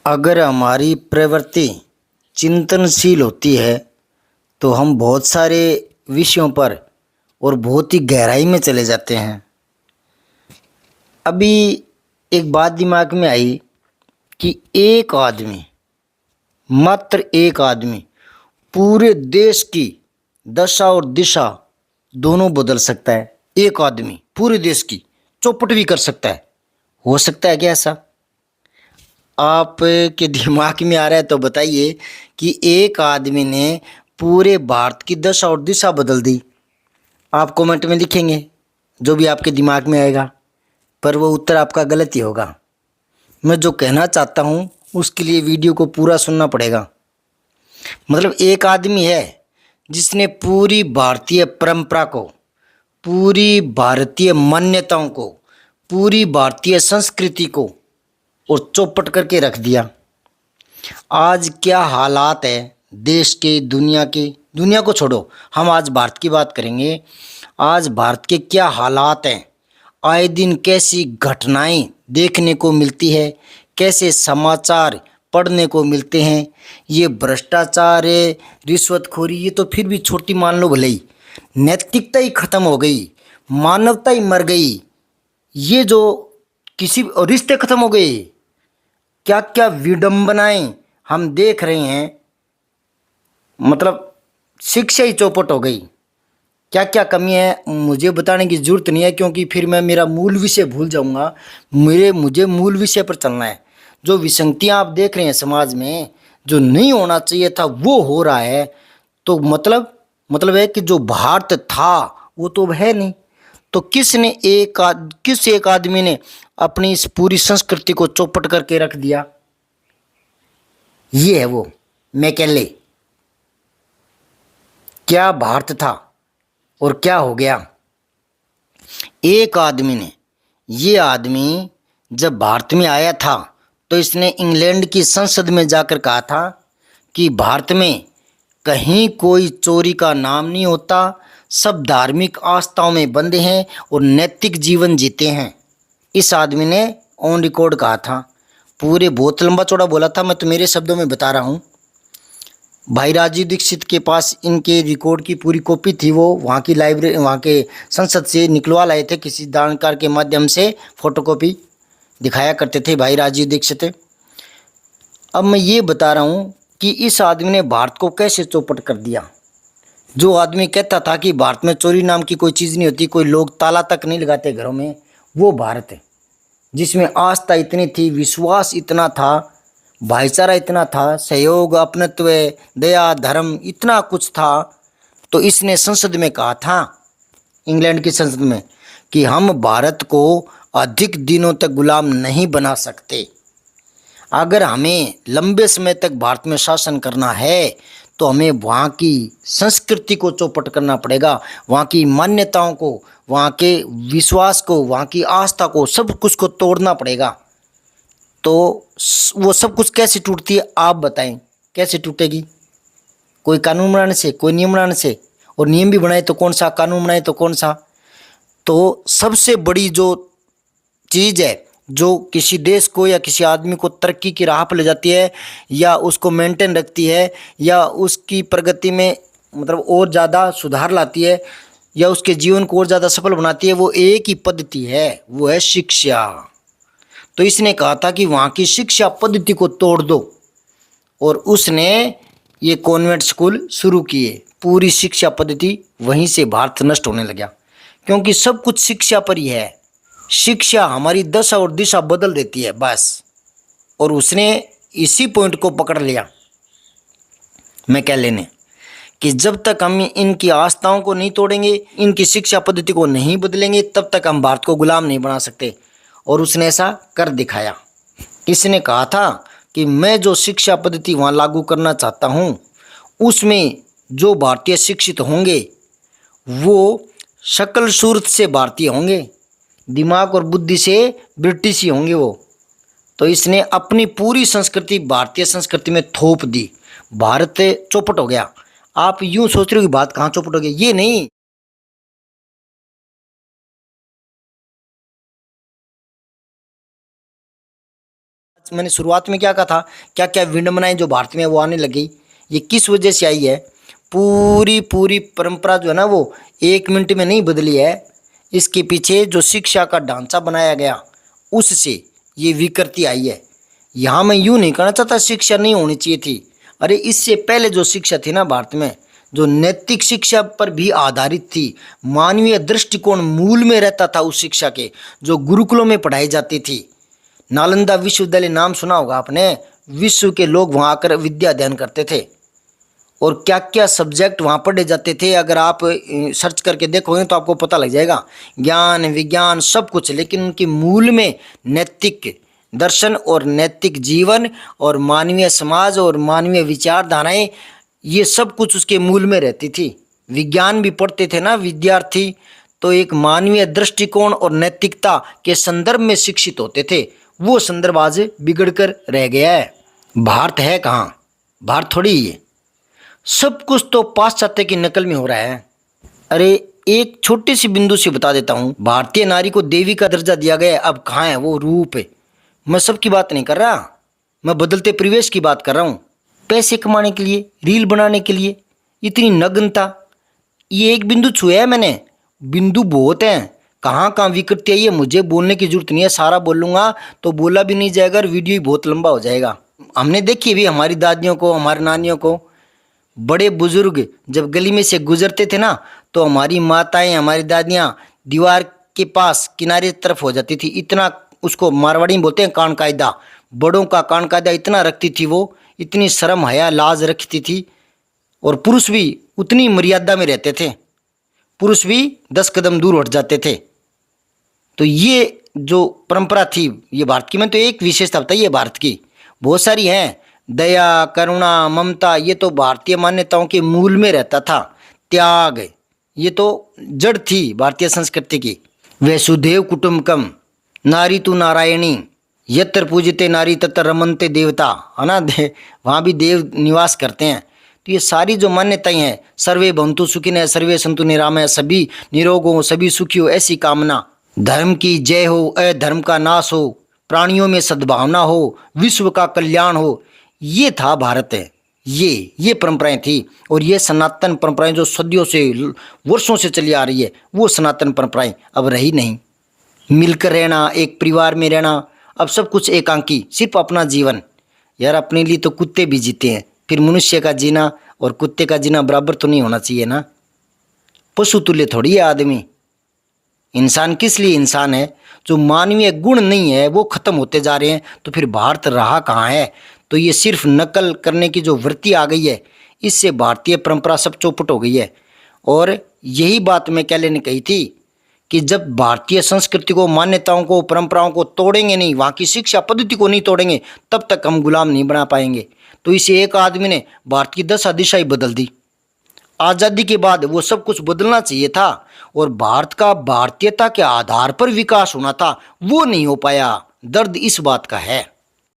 अगर हमारी प्रवृत्ति चिंतनशील होती है तो हम बहुत सारे विषयों पर और बहुत ही गहराई में चले जाते हैं। अभी एक बात दिमाग में आई कि एक आदमी, मात्र एक आदमी पूरे देश की दशा और दिशा दोनों बदल सकता है। एक आदमी पूरे देश की चौपट भी कर सकता है। हो सकता है क्या ऐसा? आप के दिमाग में आ रहा है तो बताइए कि एक आदमी ने पूरे भारत की दशा और दिशा बदल दी। आप कमेंट में लिखेंगे जो भी आपके दिमाग में आएगा, पर वो उत्तर आपका गलत ही होगा। मैं जो कहना चाहता हूँ उसके लिए वीडियो को पूरा सुनना पड़ेगा। मतलब एक आदमी है जिसने पूरी भारतीय परंपरा को, पूरी भारतीय मान्यताओं को, पूरी भारतीय संस्कृति को और चौपट करके रख दिया। आज क्या हालात है देश के, दुनिया के, दुनिया को छोड़ो, हम आज भारत की बात करेंगे। आज भारत के क्या हालात हैं, आए दिन कैसी घटनाएं देखने को मिलती है, कैसे समाचार पढ़ने को मिलते हैं। ये भ्रष्टाचार है, रिश्वतखोरी, ये तो फिर भी छोटी मान लो भले ही। नैतिकता ही खत्म हो गई, मानवता ही मर गई। ये जो किसी रिश्ते खत्म हो गए, क्या क्या विडंबनाएं हम देख रहे हैं। मतलब शिक्षा ही चौपट हो गई। क्या क्या कमी है मुझे बताने की जरूरत नहीं है, क्योंकि फिर मैं मेरा मूल विषय भूल जाऊंगा। मुझे मूल विषय पर चलना है। जो विसंगतियां आप देख रहे हैं समाज में, जो नहीं होना चाहिए था वो हो रहा है। तो मतलब है कि जो भारत था वो तो अब है नहीं। तो किस एक आदमी ने अपनी इस पूरी संस्कृति को चौपट करके रख दिया? ये है वो मैकेले। क्या भारत था और क्या हो गया? एक आदमी ने, ये आदमी जब भारत में आया था तो इसने इंग्लैंड की संसद में जाकर कहा था कि भारत में कहीं कोई चोरी का नाम नहीं होता, सब धार्मिक आस्थाओं में बंधे हैं और नैतिक जीवन जीते हैं। इस आदमी ने ऑन रिकॉर्ड कहा था। पूरे बहुत लंबा चौड़ा बोला था, मैं तो मेरे शब्दों में बता रहा हूँ। भाई राजीव दीक्षित के पास इनके रिकॉर्ड की पूरी कॉपी थी। वो वहाँ की लाइब्रेरी, वहाँ के संसद से निकलवा लाए थे, किसी दानकार के माध्यम से फोटोकॉपी दिखाया करते थे भाई राजीव दीक्षित। अब मैं ये बता रहा हूँ कि इस आदमी ने भारत को कैसे चौपट कर दिया। जो आदमी कहता था कि भारत में चोरी नाम की कोई चीज़ नहीं होती, कोई लोग ताला तक नहीं लगाते घरों में, वो भारत है जिसमें आस्था इतनी थी, विश्वास इतना था, भाईचारा इतना था, सहयोग, अपनत्व, दया, धर्म, इतना कुछ था। तो इसने संसद में कहा था, इंग्लैंड की संसद में, कि हम भारत को अधिक दिनों तक गुलाम नहीं बना सकते। अगर हमें लंबे समय तक भारत में शासन करना है तो हमें वहाँ की संस्कृति को चौपट करना पड़ेगा, वहाँ की मान्यताओं को, वहाँ के विश्वास को, वहाँ की आस्था को, सब कुछ को तोड़ना पड़ेगा। तो वो सब कुछ कैसे टूटती है आप बताएं, कैसे टूटेगी? कोई कानून बनाने से, कोई नियम बनाने से। और नियम भी बनाए तो कौन सा, कानून बनाए तो कौन सा? तो सबसे बड़ी जो चीज़ है जो किसी देश को या किसी आदमी को तरक्की की राह पर ले जाती है, या उसको मेंटेन रखती है, या उसकी प्रगति में मतलब और ज़्यादा सुधार लाती है, या उसके जीवन को और ज़्यादा सफल बनाती है, वो एक ही पद्धति है, वो है शिक्षा। तो इसने कहा था कि वहाँ की शिक्षा पद्धति को तोड़ दो, और उसने ये कॉन्वेंट स्कूल शुरू किए। पूरी शिक्षा पद्धति वहीं से भारत नष्ट होने लगा, क्योंकि सब कुछ शिक्षा पर ही है। शिक्षा हमारी दशा और दिशा बदल देती है बस। और उसने इसी पॉइंट को पकड़ लिया मैकेले ने, कि जब तक हम इनकी आस्थाओं को नहीं तोड़ेंगे, इनकी शिक्षा पद्धति को नहीं बदलेंगे, तब तक हम भारत को गुलाम नहीं बना सकते। और उसने ऐसा कर दिखाया। इसने कहा था कि मैं जो शिक्षा पद्धति वहाँ लागू करना चाहता हूँ, उसमें जो भारतीय शिक्षित होंगे वो शक्ल सूरत से भारतीय होंगे, दिमाग और बुद्धि से ब्रिटिश ही होंगे वो। तो इसने अपनी पूरी संस्कृति भारतीय संस्कृति में थोप दी। भारत चौपट हो गया। आप यूं सोच रहे हो कि बात कहाँ चौपट हो गई, ये नहीं। मैंने शुरुआत में क्या कहा था, क्या क्या विडंबनाएं जो भारत में वो आने लगी, ये किस वजह से आई है। पूरी पूरी परंपरा जो है ना वो 1 मिनट में नहीं बदली है। इसके पीछे जो शिक्षा का ढांचा बनाया गया उससे ये विकृति आई है। यहाँ मैं यूँ नहीं कहना चाहता शिक्षा नहीं होनी चाहिए थी, अरे इससे पहले जो शिक्षा थी ना भारत में, जो नैतिक शिक्षा पर भी आधारित थी, मानवीय दृष्टिकोण मूल में रहता था उस शिक्षा के, जो गुरुकुलों में पढ़ाई जाती थी। नालंदा विश्वविद्यालय नाम सुना होगा आपने, विश्व के लोग वहाँ आकर विद्या अध्ययन करते थे और क्या क्या सब्जेक्ट वहाँ पढ़े जाते थे अगर आप सर्च करके देखोगे तो आपको पता लग जाएगा, ज्ञान विज्ञान सब कुछ। लेकिन उनके मूल में नैतिक दर्शन और नैतिक जीवन और मानवीय समाज और मानवीय विचारधाराएं, ये सब कुछ उसके मूल में रहती थी। विज्ञान भी पढ़ते थे ना विद्यार्थी, तो एक मानवीय दृष्टिकोण और नैतिकता के संदर्भ में शिक्षित होते थे। वो संदर्भ आज बिगड़ कर रह गया है। भारत है कहाँ, भारत थोड़ी ही है। सब कुछ तो पाश्चात्य की नकल में हो रहा है। अरे एक छोटी सी बिंदु से बता देता हूँ, भारतीय नारी को देवी का दर्जा दिया गया है, अब कहाँ है वो रूप है। मैं सबकी बात नहीं कर रहा, मैं बदलते परिवेश की बात कर रहा हूँ। पैसे कमाने के लिए, रील बनाने के लिए इतनी नग्नता, ये एक बिंदु छुआ है मैंने, बिंदु बहुत हैं। कहाँ कहाँ विकृति आई है मुझे बोलने की जरूरत नहीं है, सारा बोलूँगा तो बोला भी नहीं जाएगा और वीडियो ही बहुत लंबा हो जाएगा। हमने देखी भी हमारी दादियों को, हमारी नानियों को, बड़े बुजुर्ग जब गली में से गुजरते थे ना तो हमारी माताएं, हमारी दादियाँ दीवार के पास किनारे तरफ हो जाती थी। इतना उसको मारवाड़ी में बोलते हैं कान कायदा, बड़ों का कान कायदा इतना रखती थी वो, इतनी शर्म हया लाज रखती थी। और पुरुष भी उतनी मर्यादा में रहते थे, पुरुष भी 10 कदम दूर हट जाते थे। तो ये जो परंपरा थी ये भारत की, मैं तो एक विशेषता बताइए भारत की, बहुत सारी हैं। दया करुणा ममता, ये तो भारतीय मान्यताओं के मूल में रहता था। त्याग, ये तो जड़ थी भारतीय संस्कृति की। वसुधैव कुटुंबकम, नारी तु नारायणी, यत्र पूजते नारी तत्र रमन्ते देवता, है ना, वहाँ भी देव निवास करते हैं। तो ये सारी जो मान्यताएं हैं, सर्वे भवन्तु सुखिनः सर्वे सन्तु निरामया, सभी निरोग हो सभी सुखी हो ऐसी कामना, धर्म की जय हो अधर्म का नाश हो, प्राणियों में सद्भावना हो, विश्व का कल्याण हो, ये था भारत है। ये परंपराएं थी। और ये सनातन परंपराएं जो सदियों से वर्षों से चली आ रही है, वो सनातन परंपराएं अब रही नहीं। मिलकर रहना, एक परिवार में रहना, अब सब कुछ एकांकी, सिर्फ अपना जीवन। यार अपने लिए तो कुत्ते भी जीते हैं, फिर मनुष्य का जीना और कुत्ते का जीना बराबर तो नहीं होना चाहिए ना। पशु तुल्य थोड़ी है आदमी। इंसान किस लिए इंसान है, जो मानवीय गुण नहीं है वो खत्म होते जा रहे हैं। तो फिर भारत रहा कहाँ है। तो ये सिर्फ नकल करने की जो वृत्ति आ गई है, इससे भारतीय परंपरा सब चौपट हो गई है। और यही बात मैं क्या लेने कही थी कि जब भारतीय संस्कृति को, मान्यताओं को, परंपराओं को तोड़ेंगे नहीं, वहाँ की शिक्षा पद्धति को नहीं तोड़ेंगे, तब तक हम गुलाम नहीं बना पाएंगे। तो इसे एक आदमी ने भारत की दशा दिशा ही बदल दी। आज़ादी के बाद वो सब कुछ बदलना चाहिए था और भारत का भारतीयता के आधार पर विकास होना था, वो नहीं हो पाया। दर्द इस बात का है।